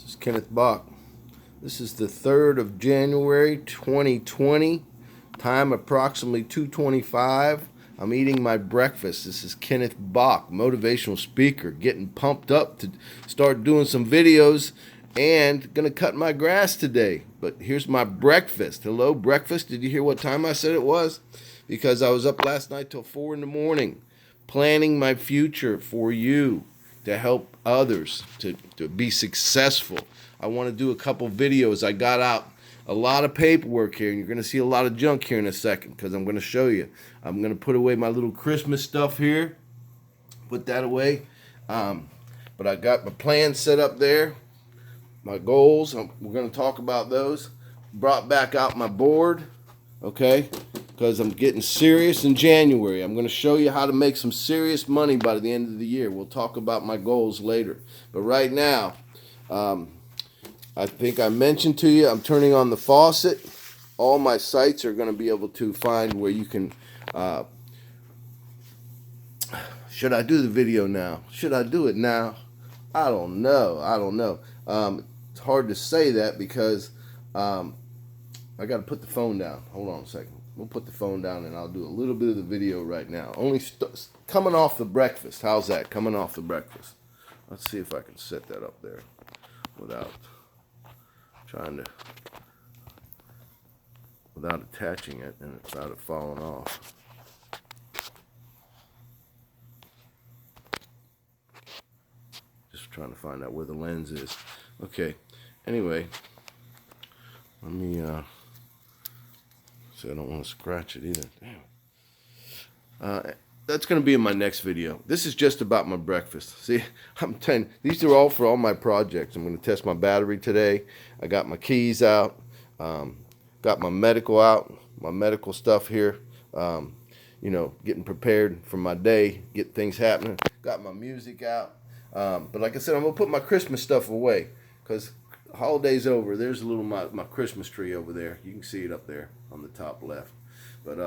This is KeNneth Bach. This is the 3rd of January 2020. Time approximately 2:25. I'm eating my breakfast. This is KeNneth Bach, motivational speaker, getting pumped up to start doing some videos and gonna cut my grass today. But here's my breakfast. Hello, breakfast. Did you hear what time I said it was? Because I was up last night till 4 in the morning planning my future for you, to help others to be successful. I want to do a couple videos. I got out a lot of paperwork here, and you're going to see a lot of junk here in a second because I'm going to show you. I'm going to put away my little Christmas stuff here. Put that away. But I got my plan set up there. My goals. We're going to talk about those. Brought back out my board. Okay, because I'm getting serious in January. I'm going to show you how to make some serious money by the end of the year. We'll talk about my goals later. But right now, I think I mentioned to you, I'm turning on the faucet. All my sites are going to be able to find where you can... should I do the video now? Should I do it now? I don't know. It's hard to say that because... I got to put the phone down. Hold on a second. We'll put the phone down and I'll do a little bit of the video right now. Only coming off the breakfast. How's that? Coming off the breakfast. Let's see if I can set that up there without attaching it and without it falling off. Just trying to find out where the lens is. Okay. Anyway, let me I don't want to scratch it either. Damn. That's going to be in my next video. This is just about my breakfast. See, I'm telling you, these are all for all my projects. I'm going to test my battery today. I got my keys out. Got my medical out. My medical stuff here. Getting prepared for my day. Get things happening. Got my music out. But like I said, I'm going to put my Christmas stuff away because holiday's over. There's a little my Christmas tree over there. You can see it up there on the top left. But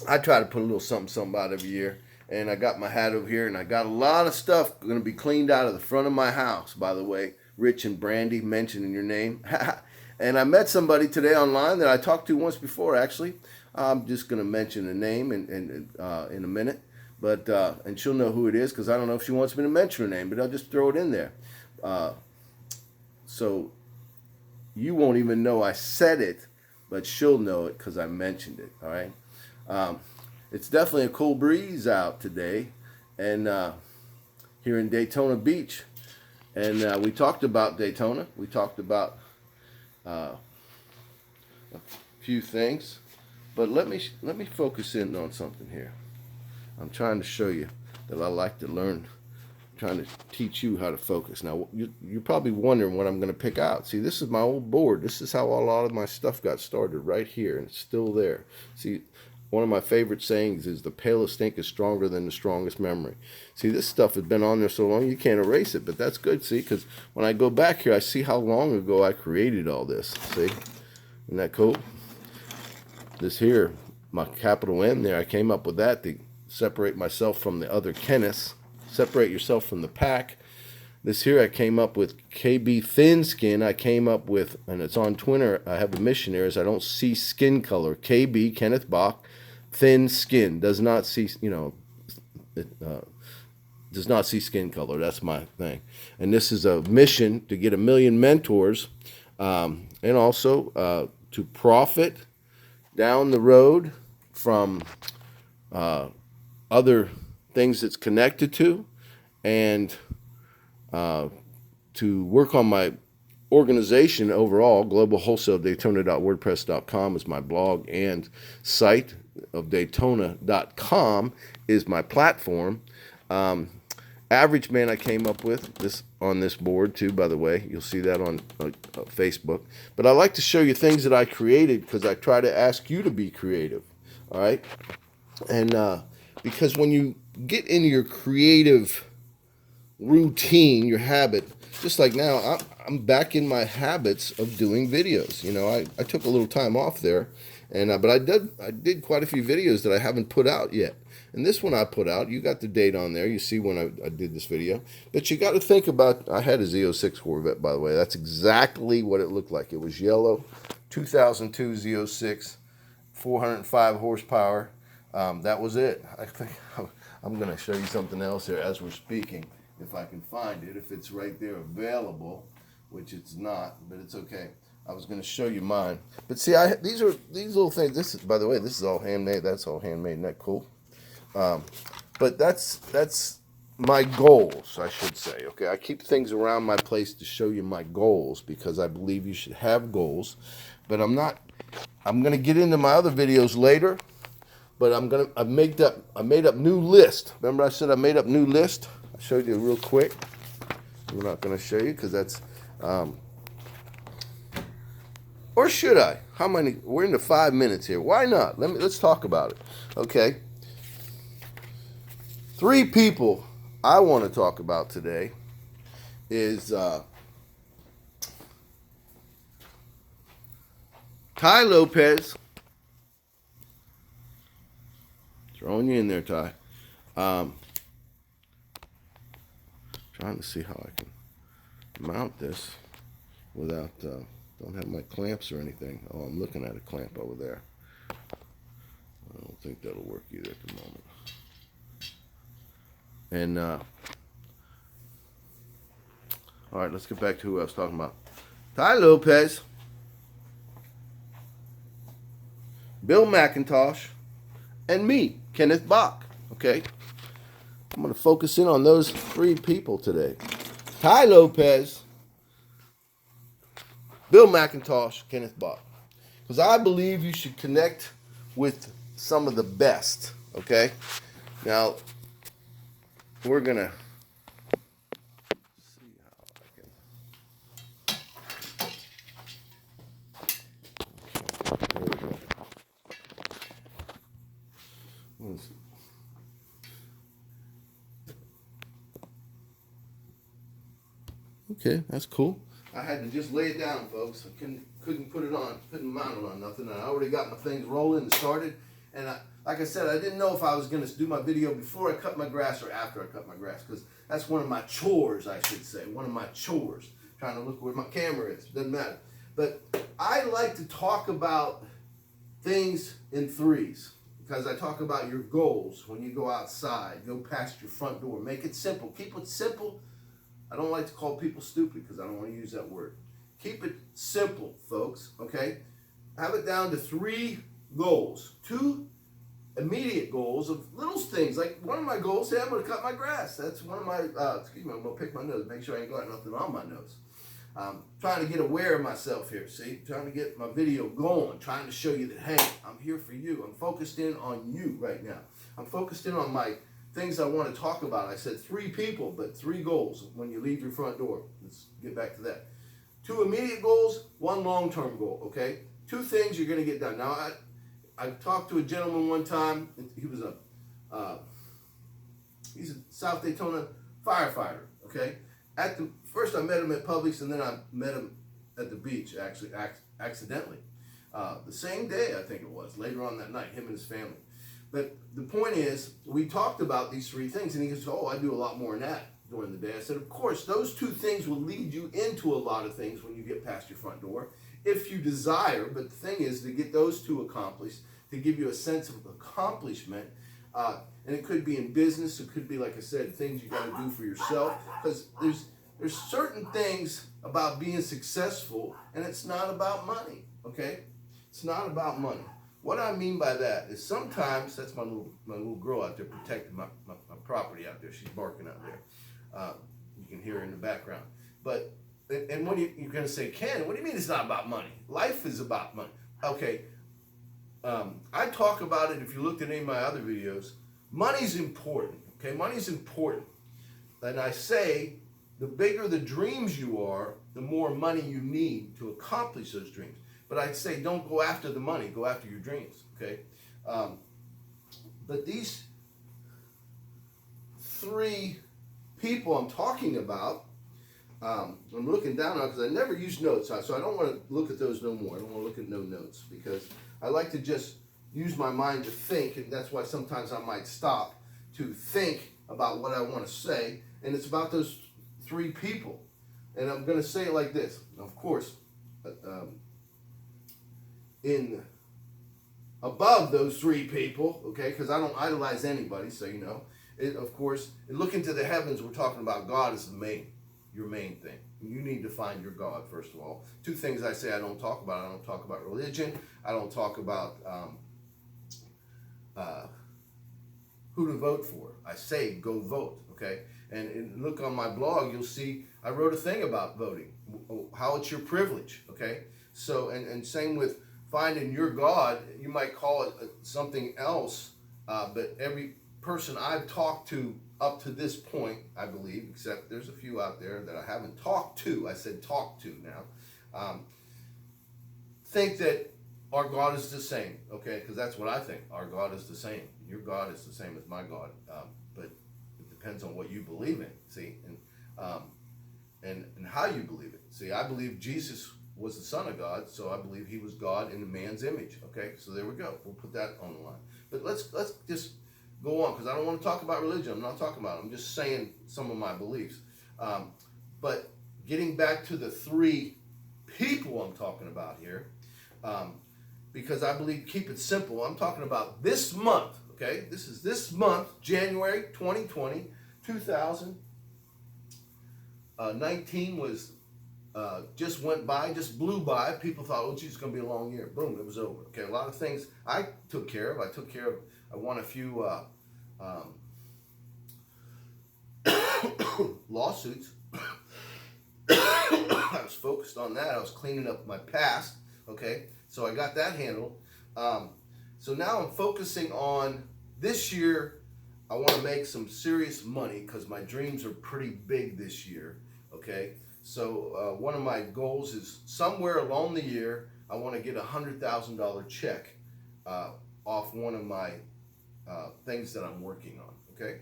I try to put a little something out every year. And I got my hat over here, and I got a lot of stuff going to be cleaned out of the front of my house, by the way. Rich and Brandy, mentioning your name. And I met somebody today online that I talked to once before, actually. I'm just going to mention the name in a minute. But and she'll know who it is because I don't know if she wants me to mention her name, but I'll just throw it in there. So you won't even know I said it, but she'll know it because I mentioned it, all right? It's definitely a cool breeze out today and here in Daytona Beach. And we talked about Daytona. We talked about a few things. But let me focus in on something here. I'm trying to show you that I like to learn, trying to teach you how to focus. Now, you're probably wondering what I'm going to pick out. See, this is my old board. This is how a lot of my stuff got started, right here, and it's still there. See, one of my favorite sayings is the palest ink is stronger than the strongest memory. See, this stuff has been on there so long you can't erase it, but that's good, see, because when I go back here, I see how long ago I created all this. See, isn't that cool? This here, my capital M there, I came up with that to separate myself from the other Kenneths. Separate yourself from the pack. This here I came up with KB Thin Skin. I came up with, and it's on Twitter, I have a mission there, is I don't see skin color. KB, KeNneth Bach, Thin Skin. Does not see, does not see skin color. That's my thing. And this is a mission to get 1 million mentors and also to profit down the road from other things it's connected to, and to work on my organization overall. globalwholesale.daytona.wordpress.com is my blog and site of Daytona.com is my platform. Average Man I came up with this on this board too, by the way. You'll see that on Facebook. But I like to show you things that I created because I try to ask you to be creative. All right? And because when you get into your creative routine, your habit, just like now, I'm back in my habits of doing videos. I took a little time off there, and but I did quite a few videos that I haven't put out yet. And this one I put out, you got the date on there. You see when I did this video. But you got to think about, I had a Z06 Corvette, by the way. That's exactly what it looked like. It was yellow, 2002 Z06, 405 horsepower. That was it. I think I'm going to show you something else here as we're speaking, if I can find it, if it's right there available, which it's not, but it's okay. I was going to show you mine, but see, these little things. This is, by the way, this is all handmade. That's all handmade. Isn't that cool? But that's my goals, I should say. Okay, I keep things around my place to show you my goals because I believe you should have goals. But I'm going to get into my other videos later. But I made up new list. Remember I said I made up new list? I showed you real quick. I'm not going to show you because that's. Or should I? How many? We're into 5 minutes here. Why not? Let's talk about it. Okay. 3 people I want to talk about today is Ty Lopez. Throwing you in there, Ty. Trying to see how I can mount this without. Don't have my clamps or anything. Oh, I'm looking at a clamp over there. I don't think that'll work either at the moment. And all right, let's get back to who I was talking about. Ty Lopez, Bill McIntosh, and me, KeNneth Bach. Okay, I'm going to focus in on those 3 people today. Ty Lopez, Bill McIntosh, KeNneth Bach. Because I believe you should connect with some of the best. Okay? Now, we're going to see how I can. There we go. Okay, that's cool. I had to just lay it down, folks. I couldn't put it on, couldn't mount it on nothing. I already got my things rolling and started. And like I said, I didn't know if I was going to do my video before I cut my grass or after I cut my grass, because that's one of my chores, I should say. One of my chores. Trying to look where my camera is. Doesn't matter. But I like to talk about things in threes, because I talk about your goals when you go outside, go past your front door. Make it simple. Keep it simple. I don't like to call people stupid because I don't want to use that word. Keep it simple, folks, okay? Have it down to 3 goals. 2 immediate goals of little things. Like one of my goals, say I'm going to cut my grass. That's one of my, excuse me, I'm going to pick my nose, make sure I ain't got nothing on my nose. Trying to get aware of myself here, see? Trying to get my video going, trying to show you that, hey, I'm here for you. I'm focused in on you right now. I'm focused in on my things I want to talk about. I said 3 people, but 3 goals when you leave your front door. Let's get back to that. 2 immediate goals, 1 long-term goal, okay? 2 things you're going to get done. Now, I talked to a gentleman one time. He was he's a South Daytona firefighter, okay? First I met him at Publix, and then I met him at the beach, actually, accidentally. The same day, I think it was, later on that night, him and his family. But the point is, we talked about these 3 things, and he goes, oh, I do a lot more than that during the day. I said, of course, those 2 things will lead you into a lot of things when you get past your front door, if you desire. But the thing is to get those 2 accomplished, to give you a sense of accomplishment. And it could be in business, it could be, like I said, things you got to do for yourself. Because there's certain things about being successful, and it's not about money, okay? It's not about money. What I mean by that is sometimes, that's my little girl out there protecting my property out there. She's barking out there. You can hear her in the background. But, and when you're going to say, Ken, what do you mean it's not about money? Life is about money. Okay, I talk about it, if you looked at any of my other videos, money's important, okay? Money's important. And I say, the bigger the dreams you are, the more money you need to accomplish those dreams. But I'd say don't go after the money, go after your dreams, okay? But these 3 people I'm talking about, I'm looking down on because I never use notes, so I don't want to look at those no more. I don't want to look at no notes because I like to just use my mind to think, and that's why sometimes I might stop to think about what I want to say, and it's about those three people. And I'm going to say it like this. Of course, in above those three people, okay, because I don't idolize anybody, so you know, of course, look into the heavens, we're talking about God is your main thing. You need to find your God, first of all. Two things I say I don't talk about. I don't talk about religion. I don't talk about who to vote for. I say go vote, okay? And look on my blog, you'll see I wrote a thing about voting, how it's your privilege, okay? So, and same with finding your God. You might call it something else, but every person I've talked to up to this point, I believe, except there's a few out there that I haven't talked to, I said talk to now, think that our God is the same, okay? Because that's what I think. Our God is the same. Your God is the same as my God, but it depends on what you believe in, see, and how you believe it. See, I believe Jesus was the Son of God, so I believe he was God in a man's image, okay? So there we go. We'll put that on the line. But let's just go on, because I don't want to talk about religion. I'm not talking about it. I'm just saying some of my beliefs. But getting back to the three people I'm talking about here, because I believe, keep it simple, I'm talking about this month, okay? This is this month, January 2020, 2019 was just went by, just blew by. People thought, oh, geez, it's going to be a long year. Boom, it was over. Okay, a lot of things I took care of. I won a few lawsuits. I was focused on that. I was cleaning up my past. Okay, so I got that handled. So now I'm focusing on this year. I want to make some serious money because my dreams are pretty big this year. Okay, so one of my goals is somewhere along the year I want to get $100,000 check off one of my things that I'm working on, okay?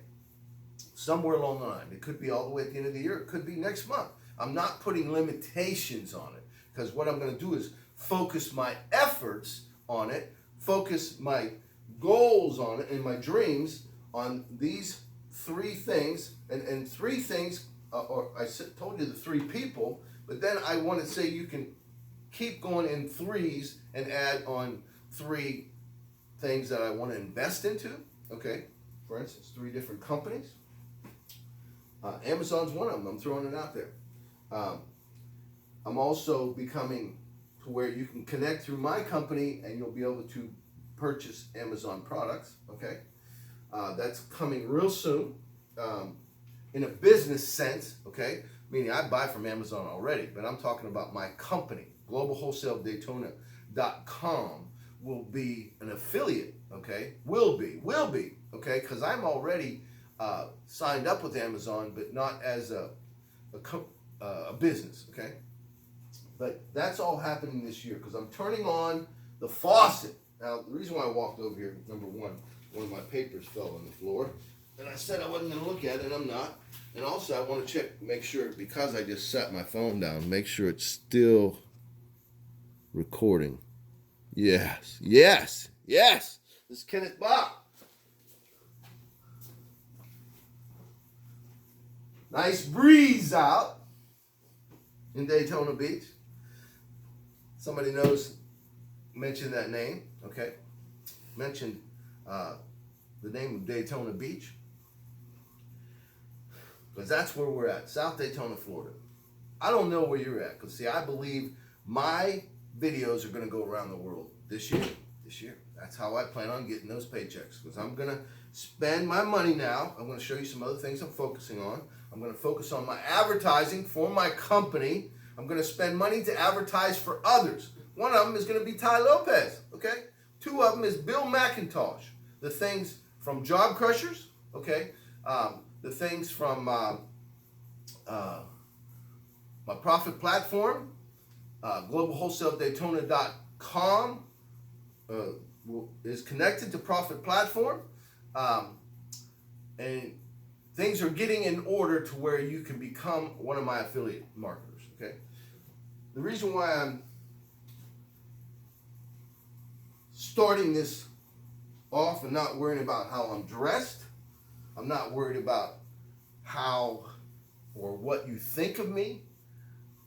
Somewhere along the line. It could be all the way at the end of the year. It could be next month. I'm not putting limitations on it, because what I'm going to do is focus my efforts on it, focus my goals on it, and my dreams on these three things, and three things, or I told you the three people, but then I want to say you can keep going in threes and add on three things that I want to invest into, okay? For instance, three different companies. Amazon's one of them. I'm throwing it out there. I'm also becoming to where you can connect through my company and you'll be able to purchase Amazon products, okay? That's coming real soon. In a business sense, okay? Meaning I buy from Amazon already, but I'm talking about my company, globalwholesale.daytona.com. will be an affiliate, okay? Will be, okay? Because I'm already signed up with Amazon, but not as a business, okay? But that's all happening this year because I'm turning on the faucet. Now, the reason why I walked over here, number one of my papers fell on the floor, and I said I wasn't going to look at it, and I'm not. And also, I want to check, make sure, because I just set my phone down, make sure it's still recording. Yes. This is KeNneth Bach. Nice breeze out in Daytona Beach. Somebody mentioned that name, okay? Mentioned the name of Daytona Beach. Because that's where we're at, South Daytona, Florida. I don't know where you're at, because see, I believe my videos are going to go around the world this year. That's how I plan on getting those paychecks, because I'm going to spend my money now. I'm going to show you some other things I'm focusing on. I'm going to focus on my advertising for my company. I'm going to spend money to advertise for others. One of them is going to be Ty Lopez, okay? Two of them is Bill McIntosh. The things from Job Crushers, okay? The things from my profit platform, globalwholesale.daytona.com is connected to profit platform, and things are getting in order to where you can become one of my affiliate marketers, okay? The reason why I'm starting this off and not worrying about how I'm dressed. I'm not worried about how or what you think of me.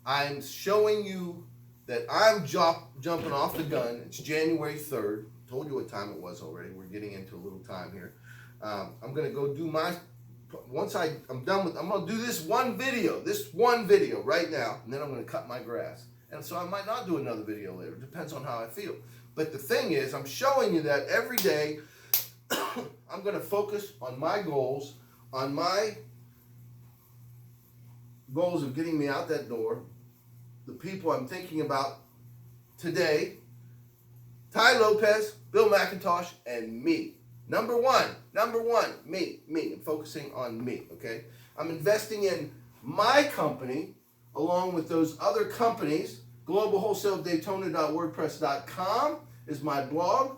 I'm showing you that I'm jumping off the gun. It's January 3rd. Told you what time it was already. We're getting into a little time here. I'm going to go do once I'm done with, I'm going to do this one video right now, and then I'm going to cut my grass. And so I might not do another video later. It depends on how I feel. But the thing is, I'm showing you that every day I'm going to focus on my goals, on my goals of getting me out that door, the people I'm thinking about today, Ty Lopez, Bill McIntosh, and me. Number one, me. I'm focusing on me, okay? I'm investing in my company along with those other companies. GlobalWholesaleDaytona.wordpress.com is my blog.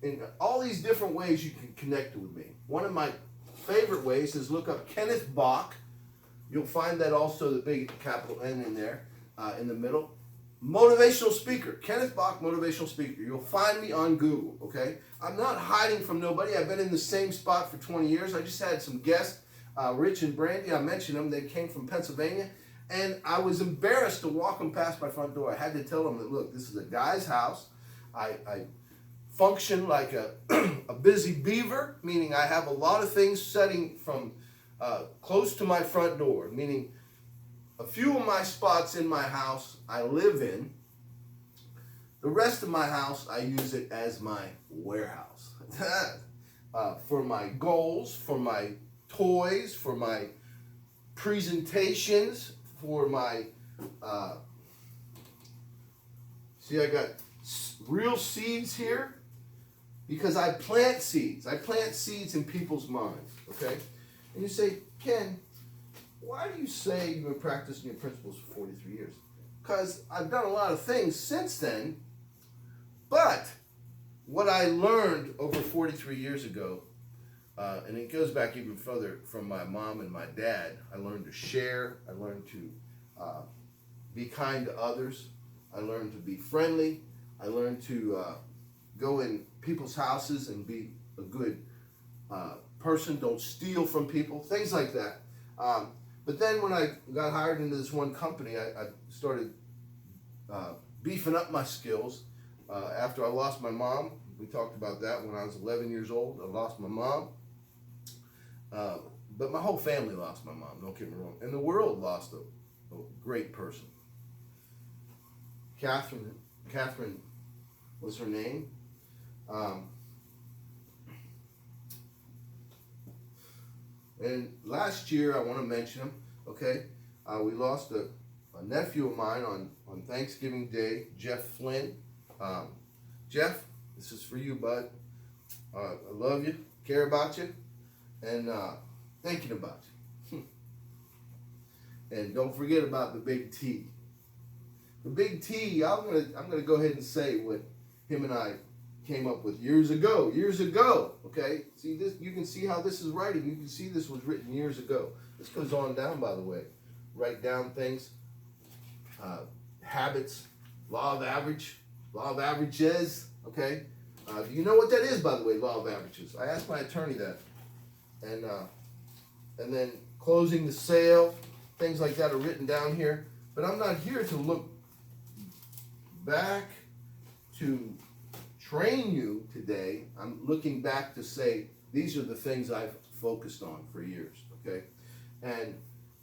In all these different ways you can connect with me. One of my favorite ways is look up KeNneth Bach. You'll find that also the big capital N in there, in the middle. Motivational speaker, KeNneth Bach Motivational Speaker. You'll find me on Google, okay? I'm not hiding from nobody. I've been in the same spot for 20 years. I just had some guests, Rich and Brandy. I mentioned them. They came from Pennsylvania. And I was embarrassed to walk them past my front door. I had to tell them that, look, this is a guy's house. I function like a busy beaver, meaning I have a lot of things setting from close to my front door, meaning a few of my spots in my house I live in. The rest of my house, I use it as my warehouse. For my goals, for my toys, for my presentations, for my, see, I got real seeds here because I plant seeds. I plant seeds in people's minds, okay? And you say, Ken, why do you say you've been practicing your principles for 43 years? Because I've done a lot of things since then, but what I learned over 43 years ago, and it goes back even further from my mom and my dad, I learned to share, I learned to be kind to others, I learned to be friendly, I learned to go in people's houses and be a good person, don't steal from people, things like that. But then when I got hired into this one company, I started beefing up my skills. After I lost my mom, we talked about that when I was 11 years old. I lost my mom. But my whole family lost my mom, don't get me wrong. And the world lost a great person. Catherine was her name. And last year, I want to mention him, okay? We lost a nephew of mine on Thanksgiving Day, Jeff Flynn. Jeff, this is for you, bud. I love you, care about you, and thinking about you. And don't forget about the big T. The big T, I'm gonna go ahead and say what him and I came up with years ago, okay? See this, you can see how this is writing. You can see this was written years ago. This goes on down, by the way. Write down things, habits, law of averages, okay? Do you know what that is, by the way, law of averages? I asked my attorney that. And then closing the sale, things like that are written down here. But I'm not here to look back to train you today. I'm looking back to say, these are the things I've focused on for years, okay? And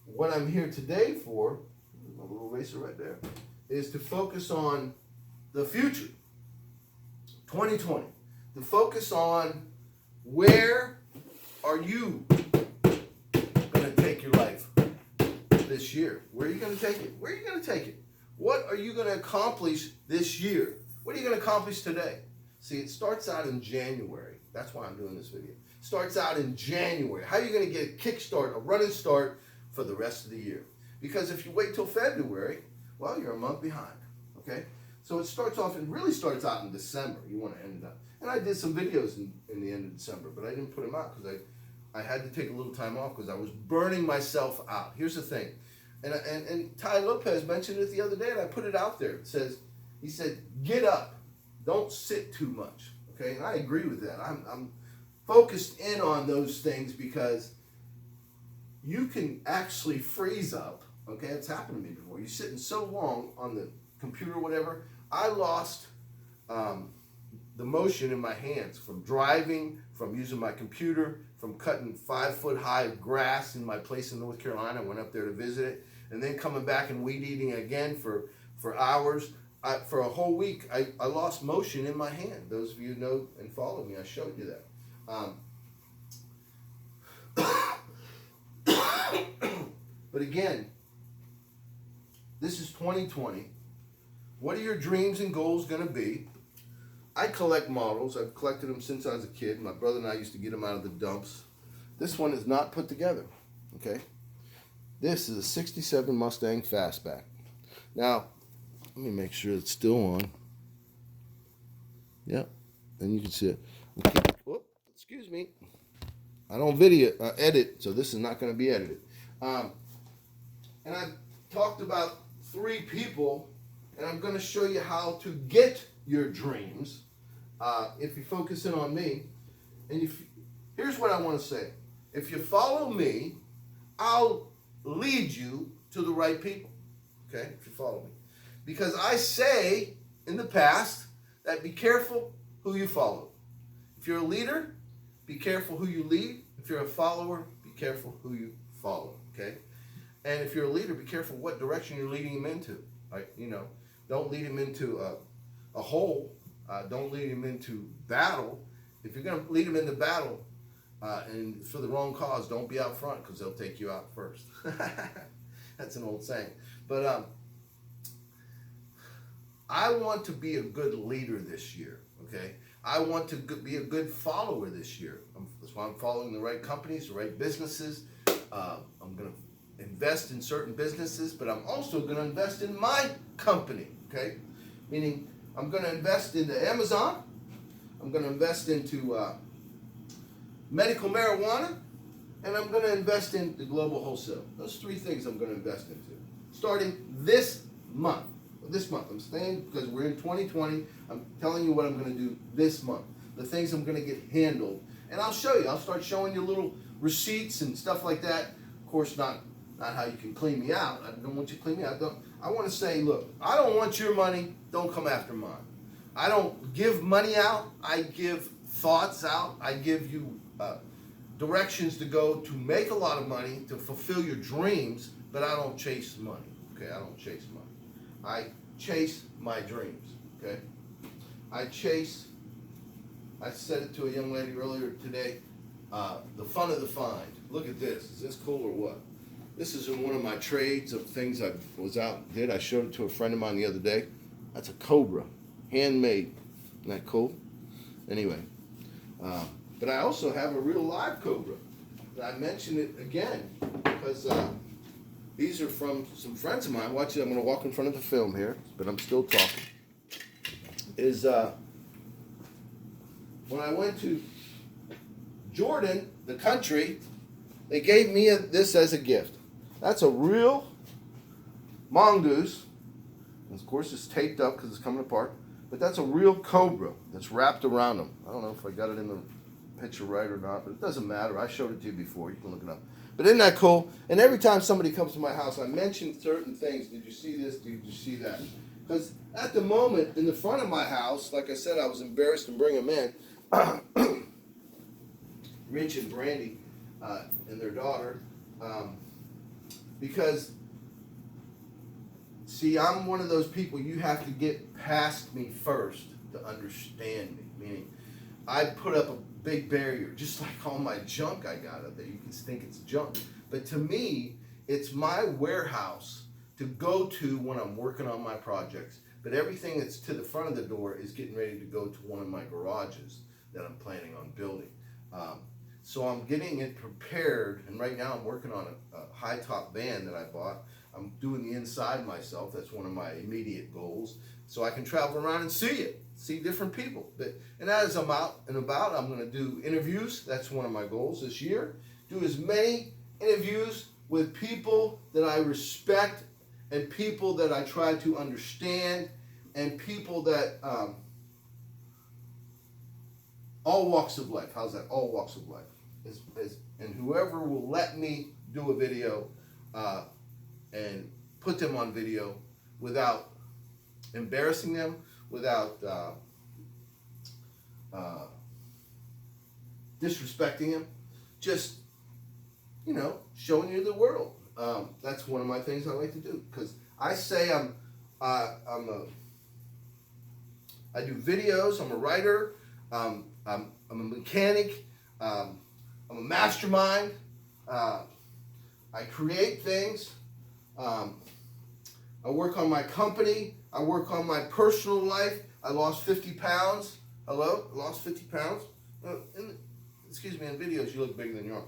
what I'm here today for, a little eraser right there, is to focus on the future, 2020. To focus on where are you going to take your life this year? Where are you going to take it? Where are you going to take it? What are you going to accomplish this year? What are you going to accomplish today? See, it starts out in January. That's why I'm doing this video. It starts out in January. How are you going to get a kickstart, a running start for the rest of the year? Because if you wait till February, well, you're a month behind, okay? So it starts off, it really starts out in December. You want to end it up. And I did some videos in the end of December, but I didn't put them out because I had to take a little time off because I was burning myself out. Here's the thing. And Ty Lopez mentioned it the other day, and I put it out there. It says, he said, get up. Don't sit too much, Okay, and I agree with that. I'm focused in on those things because you can actually freeze up. Okay, it's happened to me before. You're sitting so long on the computer or whatever. I lost the motion in my hands from driving, from using my computer, from cutting 5-foot high grass in my place in North Carolina. I went up there to visit it, and then coming back and weed eating again for hours. For a whole week, I lost motion in my hand. Those of you who know and follow me, I showed you that. But again, this is 2020. What are your dreams and goals going to be? I collect models. I've collected them since I was a kid. My brother and I used to get them out of the dumps. This one is not put together. Okay. This is a 67 Mustang Fastback. Now, let me make sure it's still on. Yep. And you can see it. Okay. Whoop, excuse me. I don't edit, so this is not going to be edited. And I've talked about 3 people, and I'm going to show you how to get your dreams if you focus in on me. And here's what I want to say. If you follow me, I'll lead you to the right people. Okay? If you follow me. Because I say in the past that be careful who you follow. If you're a leader, be careful who you lead. If you're a follower, be careful who you follow. Okay? And if you're a leader, be careful what direction you're leading him into. Right? Don't lead him into a hole. Don't lead him into battle. If you're going to lead him into battle and for the wrong cause, don't be out front because they'll take you out first. That's an old saying. But I want to be a good leader this year. Okay? I want to be a good follower this year. That's why I'm following the right companies, the right businesses. I'm going to invest in certain businesses, but I'm also going to invest in my company. Okay? Meaning, I'm going to invest into Amazon. I'm going to invest into medical marijuana. And I'm going to invest in the global wholesale. Those 3 things I'm going to invest into. Starting this month. I'm staying because we're in 2020. I'm telling you what I'm going to do this month. The things I'm going to get handled. And I'll show you. I'll start showing you little receipts and stuff like that. Of course, not how you can clean me out. I don't want you to clean me out. I want to say, look, I don't want your money. Don't come after mine. I don't give money out. I give thoughts out. I give you directions to go to make a lot of money, to fulfill your dreams, but I don't chase money. Okay, I don't chase money. I chase my dreams. Okay, I said it to a young lady earlier today, the fun of the find. Look at this. Is this cool or what? This is in one of my trades of things I was out did. I showed it to a friend of mine the other day. That's a cobra, handmade. Isn't that cool? Anyway, but I also have a real live cobra. And I mention it again because these are from some friends of mine. Watch it. I'm going to walk in front of the film here, but I'm still talking. When I went to Jordan, the country, they gave me this as a gift. That's a real mongoose. And of course, it's taped up because it's coming apart. But that's a real cobra that's wrapped around them. I don't know if I got it in the picture right or not, but it doesn't matter. I showed it to you before. You can look it up. But isn't that cool? And every time somebody comes to my house, I mention certain things. Did you see this? Did you see that? Because at the moment, in the front of my house, like I said, I was embarrassed to bring them in. Rich and Brandy and their daughter. Because, see, I'm one of those people, you have to get past me first to understand me. Meaning, I put up a big barrier, just like all my junk I got up there. You can think it's junk. But to me, it's my warehouse to go to when I'm working on my projects. But everything that's to the front of the door is getting ready to go to one of my garages that I'm planning on building. So I'm getting it prepared, and right now I'm working on a high-top van that I bought. I'm doing the inside myself. That's one of my immediate goals. So I can travel around and see it, see different people. And as I'm out and about, I'm going to do interviews. That's one of my goals this year. Do as many interviews with people that I respect and people that I try to understand and people that All walks of life. How's that? All walks of life. And whoever will let me do a video and put them on video without embarrassing them, without disrespecting them, just, showing you the world. That's one of my things I like to do, because I say I do videos. I'm a writer. I'm a mechanic. I'm a mastermind. I create things. I work on my company. I work on my personal life. I lost 50 pounds. Hello? I lost 50 pounds. Excuse me, in videos you look bigger than you are.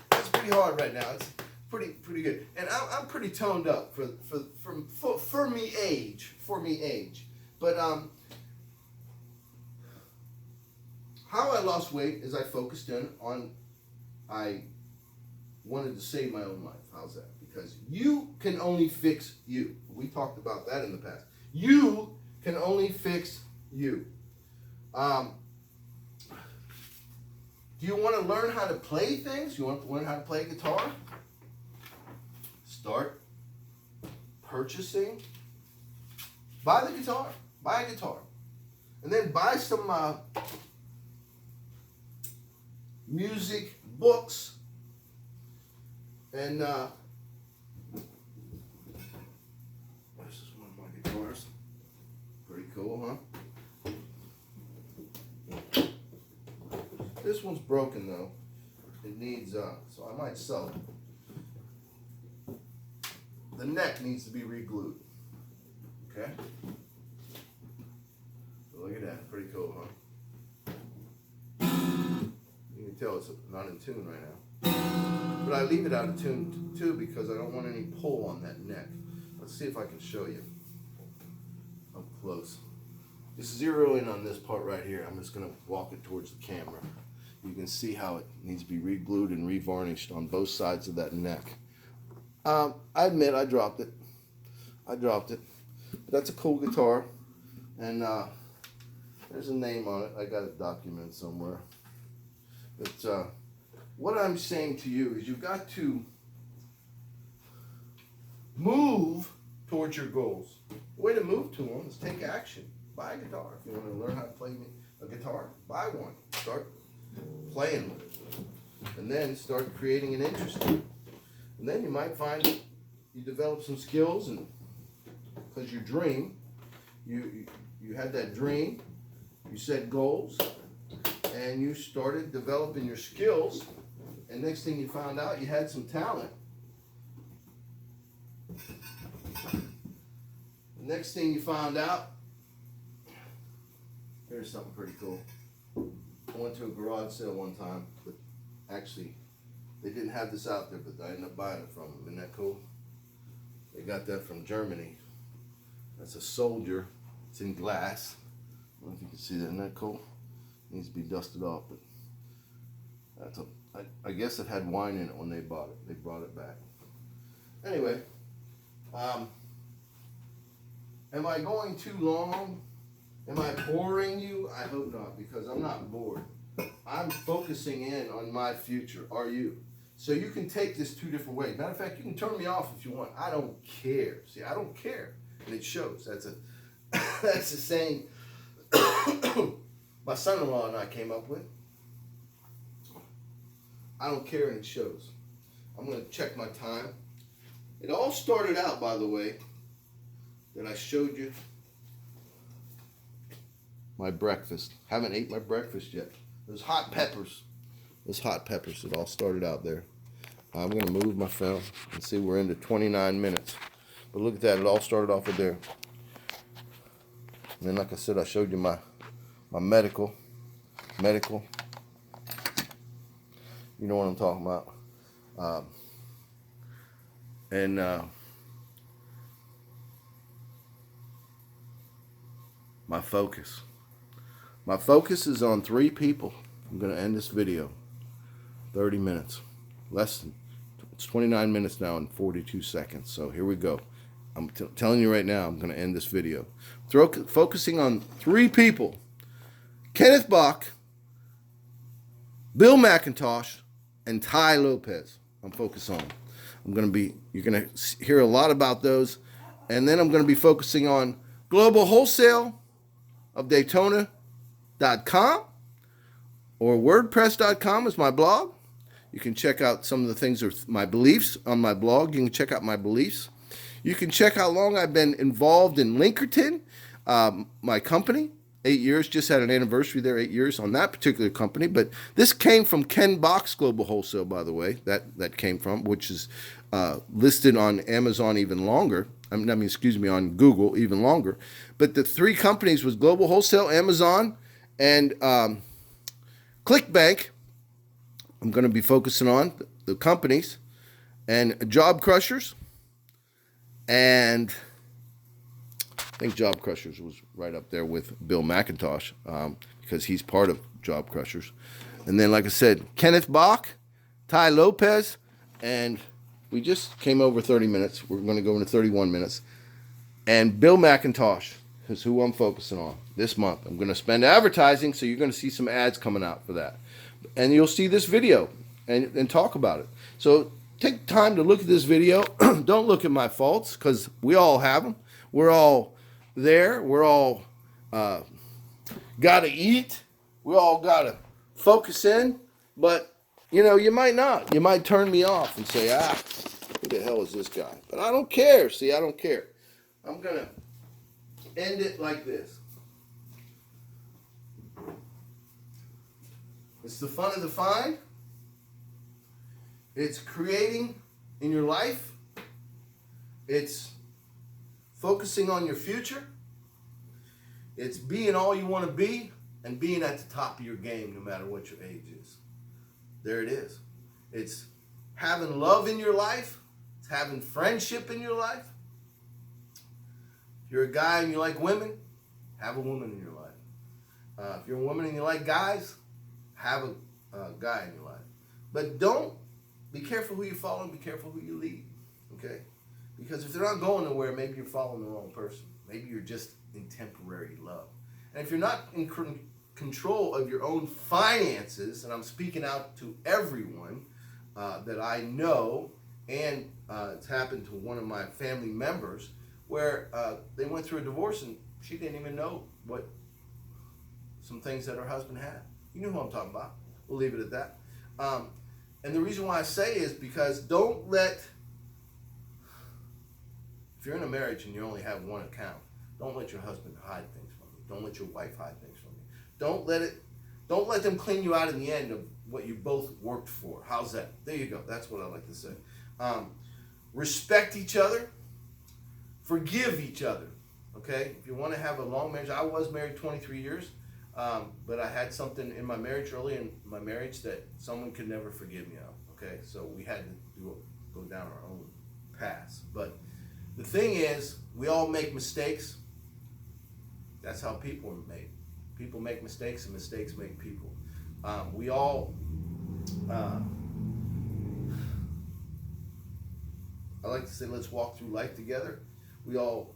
That's pretty hard right now. It's pretty good. And I'm pretty toned up for me age. But how I lost weight is I focused in on, I wanted to save my own life. How's that? Because you can only fix you. We talked about that in the past. You can only fix you. Do you want to learn how to play things? You want to learn how to play guitar? Start purchasing. Buy the guitar. Buy a guitar. And then buy some music books. And this is one of my guitars. Pretty cool, huh? This one's broken though. It needs, so I might sell it. The neck needs to be re-glued. Okay? So look at that, pretty cool, huh? You can tell it's not in tune right now. But I leave it out of tune too because I don't want any pull on that neck. Let's see if I can show you up close. Just zero in on this part right here. I'm just going to walk it towards the camera. You can see how it needs to be re-glued and re-varnished on both sides of that neck. I admit I dropped it. But that's a cool guitar. And there's a name on it. I got it documented somewhere. But what I'm saying to you is you've got to move towards your goals. The way to move to them is take action. Buy a guitar. If you want to learn how to play a guitar, buy one. Start playing with it. And then start creating an interest in it. And then you might find you develop some skills, and because your dream, you had that dream, you set goals, and you started developing your skills, and next thing you found out, you had some talent. The next thing you found out, here's something pretty cool. I went to a garage sale one time, but actually, they didn't have this out there, but I ended up buying it from them. Isn't that cool? They got that from Germany. That's a soldier. It's in glass. I don't know if you can see that. Isn't that cool? It needs to be dusted off, but that's I guess it had wine in it when they bought it. They brought it back. Anyway, am I going too long? Am I boring you? I hope not, because I'm not bored. I'm focusing in on my future. Are you? So you can take this two different ways. Matter of fact, you can turn me off if you want. I don't care. See, I don't care, and it shows. That's a saying my son-in-law and I came up with. I don't care, and it shows. I'm going to check my time. It all started out, by the way, that I showed you my breakfast. Haven't ate my breakfast yet. Those hot peppers. It all started out there. I'm going to move my phone and see we're into 29 minutes. But look at that. It all started off with there. And then, like I said, I showed you my medical. You know what I'm talking about. My focus. My focus is on 3 people. I'm going to end this video. 30 minutes. It's 29 minutes now and 42 seconds. So here we go. I'm telling you right now, I'm going to end this video. Focusing on 3 people. KeNneth Bach, Bill McIntosh and Ty Lopez. I'm focused on. You're gonna hear a lot about those, and then I'm gonna be focusing on Global Wholesale of Daytona.com, or WordPress.com is my blog. You can check out some of the things, or my beliefs on my blog. You can check out my beliefs. You can check how long I've been involved in Linkerton, my company. 8 years, just had an anniversary there, 8 years on that particular company. But this came from KeNneth Bach's Global Wholesale, by the way, that came from, which is listed on Amazon even longer. On Google even longer. But the three companies was Global Wholesale, Amazon, and ClickBank. I'm going to be focusing on the companies and Job Crushers, and I think Job Crushers was right up there with Bill McIntosh, because he's part of Job Crushers. And then, like I said, KeNneth Bach, Ty Lopez, and we just came over 30 minutes. We're going to go into 31 minutes. And Bill McIntosh is who I'm focusing on this month. I'm going to spend advertising, so you're going to see some ads coming out for that. And you'll see this video and talk about it. So take time to look at this video. Don't look at my faults, because we all have them. We're all there. We're all got to eat. We all got to focus in. But, you might not. You might turn me off and say, who the hell is this guy? But I don't care. See, I don't care. I'm going to end it like this. It's the fun of the find. It's creating in your life. It's focusing on your future. It's being all you want to be and being at the top of your game no matter what your age is. There it is. It's having love in your life. It's having friendship in your life. If you're a guy and you like women, have a woman in your life. If you're a woman and you like guys, have a guy in your life. But be careful who you follow and be careful who you lead. Okay? Because if they're not going nowhere, maybe you're following the wrong person. Maybe you're just in temporary love. And if you're not in control of your own finances, and I'm speaking out to everyone that I know, and it's happened to one of my family members, where they went through a divorce and she didn't even know what some things that her husband had. You know who I'm talking about. We'll leave it at that. And the reason why I say is because if you're in a marriage and you only have one account, don't let your husband hide things from you. Don't let your wife hide things from you. Don't let them clean you out in the end of what you both worked for. How's that? There you go. That's what I like to say. Respect each other. Forgive each other. Okay? If you want to have a long marriage, I was married 23 years. But I had something in my marriage, early in my marriage, that someone could never forgive me of. Okay, so we had to go down our own paths. But the thing is, we all make mistakes. That's how people are made. People make mistakes, and mistakes make people. We all, I like to say, let's walk through life together. We all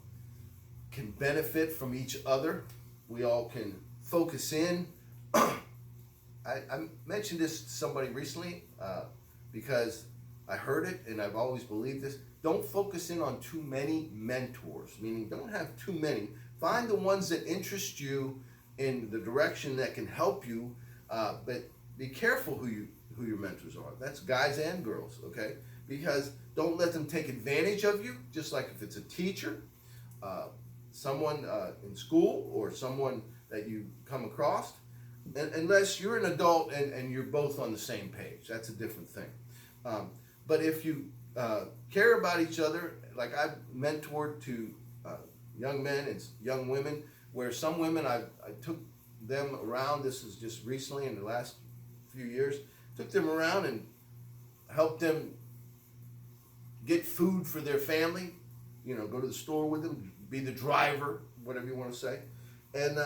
can benefit from each other. We all can focus in. I mentioned this to somebody recently because I heard it and I've always believed this. Don't focus in on too many mentors, meaning don't have too many. Find the ones that interest you in the direction that can help you, but be careful who your mentors are. That's guys and girls, okay? Because don't let them take advantage of you, just like if it's a teacher, someone in school, or someone that you come across, unless you're an adult and you're both on the same page. That's a different thing. But if you care about each other, like I've mentored to young men and young women, where some women I took them around, this is just recently in the last few years, took them around and helped them get food for their family, go to the store with them, be the driver, whatever you want to say. And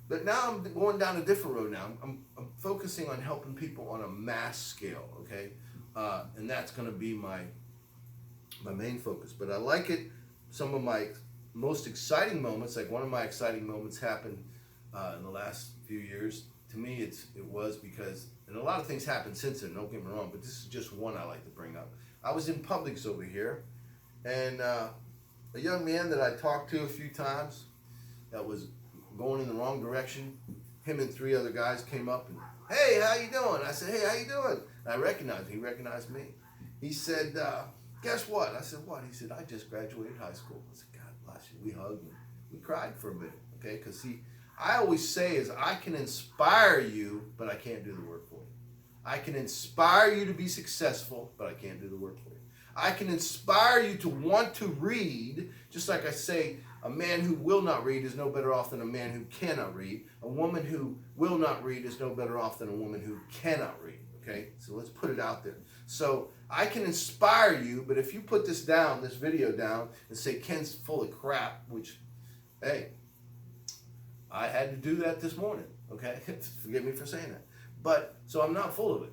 but now I'm going down a different road now. I'm focusing on helping people on a mass scale, okay? And that's going to be my main focus. But I like it. Some of my most exciting moments, like one of my exciting moments happened in the last few years. To me, it was because and a lot of things happened since then, don't get me wrong, but this is just one I like to bring up. I was in Publix over here, and a young man that I talked to a few times that was going in the wrong direction, him and 3 other guys came up and, "Hey, how you doing?" I said, "Hey, how you doing?" And I recognized him. He recognized me. He said, "Guess what?" I said, "What?" He said, "I just graduated high school." I said, "God bless you." We hugged and we cried for a minute, okay? Because I always say is I can inspire you, but I can't do the work for you. I can inspire you to be successful, but I can't do the work for you. I can inspire you to want to read, just like I say, a man who will not read is no better off than a man who cannot read. A woman who will not read is no better off than a woman who cannot read, okay? So let's put it out there. So I can inspire you, but if you put this down, this video down, and say Ken's full of crap, which, hey, I had to do that this morning, okay? Forgive me for saying that. But, so I'm not full of it.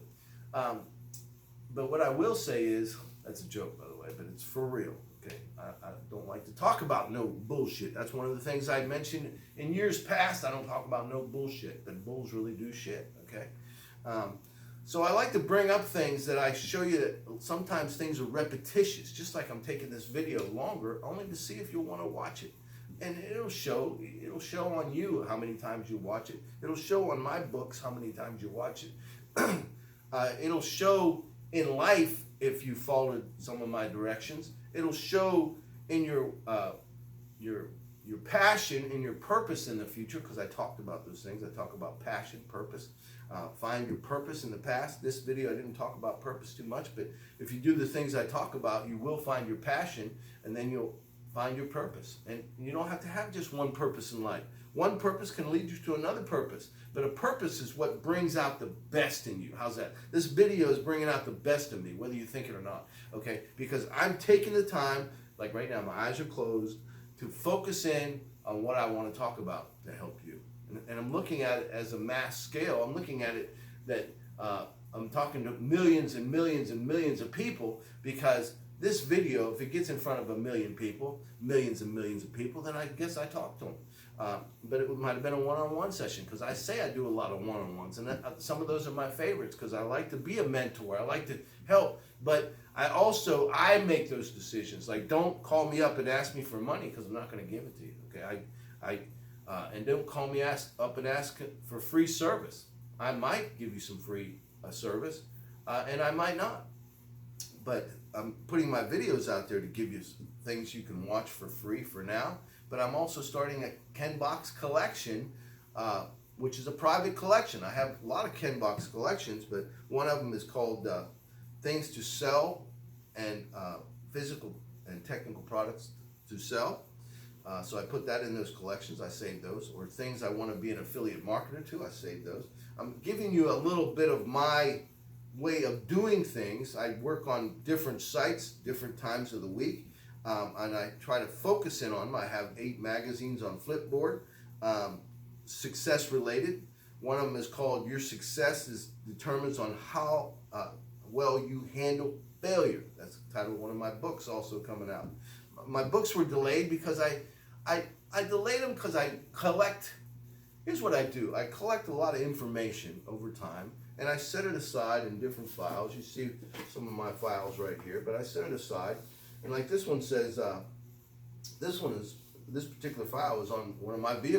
But what I will say is, that's a joke, by the way, but it's for real, okay? I don't like to talk about no bullshit. That's one of the things I mentioned in years past. I don't talk about no bullshit, but bulls really do shit, okay? So I like to bring up things that I show you that sometimes things are repetitious, just like I'm taking this video longer, only to see if you'll want to watch it. And it'll show on you how many times you watch it. It'll show on my books how many times you watch it. It'll show in life if you followed some of my directions. It'll show in your passion and your purpose in the future, because I talked about those things. I talk about passion, purpose. Find your purpose in the past. This video I didn't talk about purpose too much, but if you do the things I talk about, you will find your passion, and then you'll find your purpose. And you don't have to have just one purpose in life. One purpose can lead you to another purpose, but a purpose is what brings out the best in you. How's that? This video is bringing out the best in me, whether you think it or not, okay? Because I'm taking the time, like right now, my eyes are closed, to focus in on what I want to talk about to help you. And I'm looking at it as a mass scale. I'm looking at it that I'm talking to millions and millions and millions of people, because this video, if it gets in front of 1 million people, millions and millions of people, then I guess I talked to them. But it might have been a one-on-one session, because I say I do a lot of one-on-ones, and some of those are my favorites, because I like to be a mentor. I like to help, but I make those decisions. Like, don't call me up and ask me for money, because I'm not going to give it to you. Okay, and don't call me up and ask for free service. I might give you some free service, and I might not. But I'm putting my videos out there to give you things you can watch for free for now. But I'm also starting a KeNneth Bach collection, which is a private collection. I have a lot of KeNneth Bach collections, but one of them is called Things to Sell, and Physical and Technical Products to Sell. So I put that in those collections. I saved those. Or things I want to be an affiliate marketer to, I saved those. I'm giving you a little bit of my way of doing things. I work on different sites, different times of the week, and I try to focus in on them. I have 8 magazines on Flipboard, success related. One of them is called Your Success Determines on How Well You Handle Failure. That's the title of one of my books also coming out. My books were delayed because I delayed them because I collect. Here's what I do. I collect a lot of information over time, and I set it aside in different files. You see some of my files right here, but I set it aside. And like this one says, this particular file is on one of my vehicles.